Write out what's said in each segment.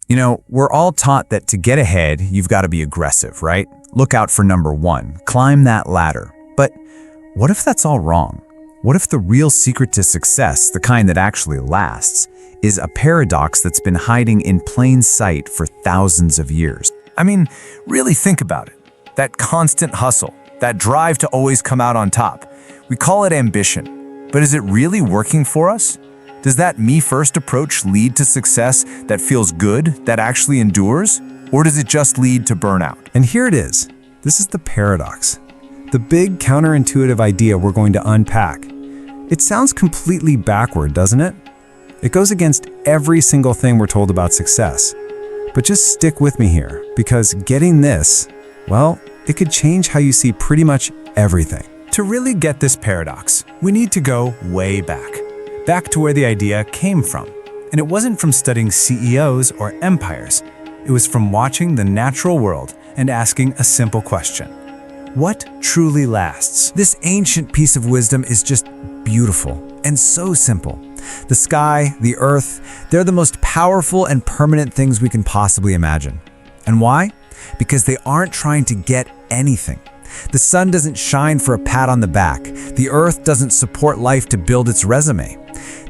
You know, we're all taught that to get ahead, you've got to be aggressive, right? Look out for number one, climb that ladder. But what if that's all wrong? What if the real secret to success, the kind that actually lasts, is a paradox that's been hiding in plain sight for thousands of years? I mean, really think about it. That constant hustle, that drive to always come out on top. We call it ambition, but is it really working for us? Does that me-first approach lead to success that feels good, that actually endures? Or does it just lead to burnout? And here it is. This is the paradox. The big counterintuitive idea we're going to unpack. It sounds completely backward, doesn't it? It goes against every single thing we're told about success. But just stick with me here, because getting this, well, it could change how you see pretty much everything. To really get this paradox, we need to go way back to where the idea came from. And it wasn't from studying CEOs or empires. It was from watching the natural world and asking a simple question. What truly lasts? This ancient piece of wisdom is just beautiful and so simple. The sky, the earth, they're the most powerful and permanent things we can possibly imagine. And why? Because they aren't trying to get anything. The sun doesn't shine for a pat on the back. The earth doesn't support life to build its resume.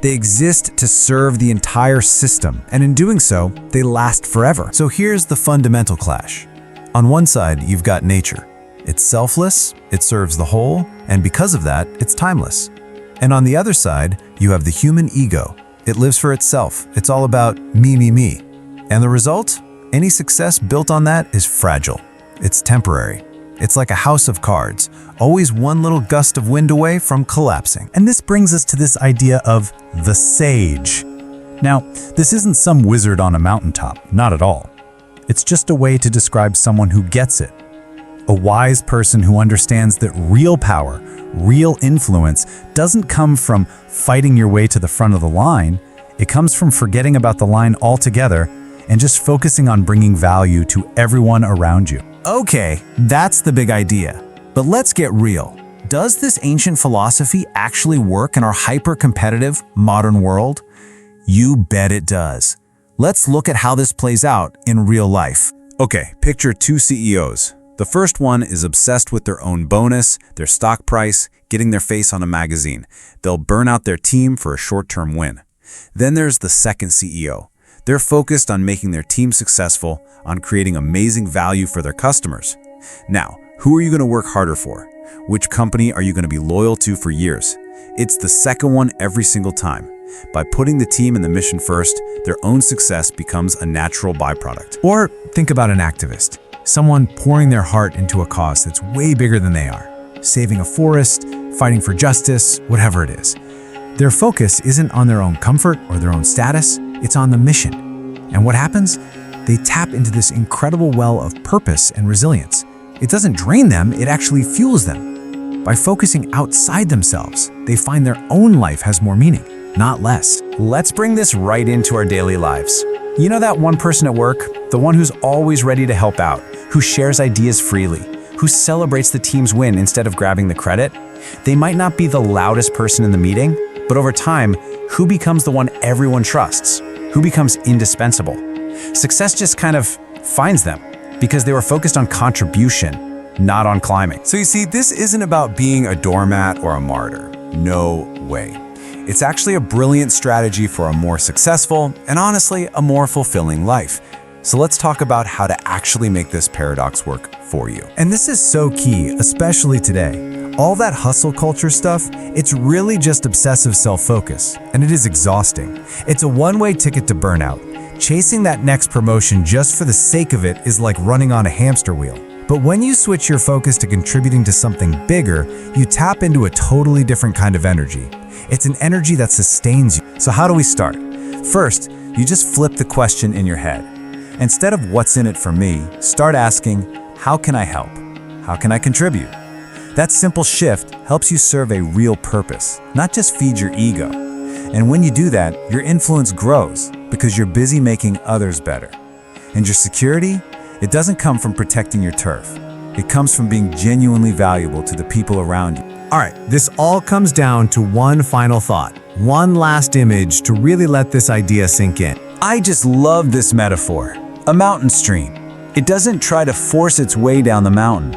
They exist to serve the entire system, and in doing so, they last forever. So here's the fundamental clash. On one side, you've got nature. It's selfless, it serves the whole, and because of that, it's timeless. And on the other side, you have the human ego. It lives for itself. It's all about me, me, me. And the result? Any success built on that is fragile. It's temporary. It's like a house of cards, always one little gust of wind away from collapsing. And this brings us to this idea of the sage. Now, this isn't some wizard on a mountaintop, not at all. It's just a way to describe someone who gets it. A wise person who understands that real power, real influence doesn't come from fighting your way to the front of the line. It comes from forgetting about the line altogether and just focusing on bringing value to everyone around you. Okay, that's the big idea. But let's get real. Does this ancient philosophy actually work in our hyper-competitive modern world? You bet it does. Let's look at how this plays out in real life. Okay, picture two CEOs. The first one is obsessed with their own bonus, their stock price, getting their face on a magazine. They'll burn out their team for a short-term win. Then there's the second CEO. They're focused on making their team successful, on creating amazing value for their customers. Now, who are you going to work harder for? Which company are you going to be loyal to for years? It's the second one every single time. By putting the team and the mission first, their own success becomes a natural byproduct. Or think about an activist, someone pouring their heart into a cause that's way bigger than they are, saving a forest, fighting for justice, whatever it is. Their focus isn't on their own comfort or their own status, it's on the mission. And what happens? They tap into this incredible well of purpose and resilience. It doesn't drain them, it actually fuels them. By focusing outside themselves, they find their own life has more meaning, not less. Let's bring this right into our daily lives. You know that one person at work? The one who's always ready to help out, who shares ideas freely, who celebrates the team's win instead of grabbing the credit? They might not be the loudest person in the meeting, but over time, who becomes the one everyone trusts? Who becomes indispensable? Success just kind of finds them because they were focused on contribution, not on climbing. So you see, this isn't about being a doormat or a martyr. No way. It's actually a brilliant strategy for a more successful and honestly, a more fulfilling life. So let's talk about how to actually make this paradox work for you. And this is so key, especially today. All that hustle culture stuff, it's really just obsessive self-focus, and it is exhausting. It's a one-way ticket to burnout. Chasing that next promotion just for the sake of it is like running on a hamster wheel. But when you switch your focus to contributing to something bigger, you tap into a totally different kind of energy. It's an energy that sustains you. So how do we start? First, you just flip the question in your head. Instead of what's in it for me, start asking, how can I help? How can I contribute? That simple shift helps you serve a real purpose, not just feed your ego. And when you do that, your influence grows because you're busy making others better. And your security, it doesn't come from protecting your turf. It comes from being genuinely valuable to the people around you. All right, this all comes down to one final thought, one last image to really let this idea sink in. I just love this metaphor. A mountain stream. It doesn't try to force its way down the mountain.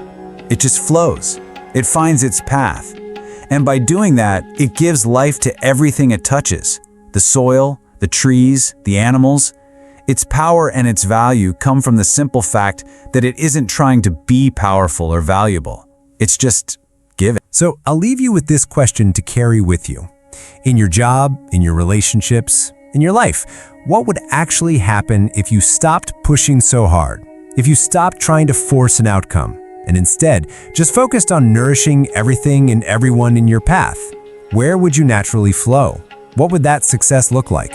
It just flows. It finds its path. And by doing that, it gives life to everything it touches. The soil, the trees, the animals. Its power and its value come from the simple fact that it isn't trying to be powerful or valuable. It's just giving. So I'll leave you with this question to carry with you. In your job, in your relationships, in your life, what would actually happen if you stopped pushing so hard? If you stopped trying to force an outcome, and instead just focused on nourishing everything and everyone in your path? Where would you naturally flow? What would that success look like?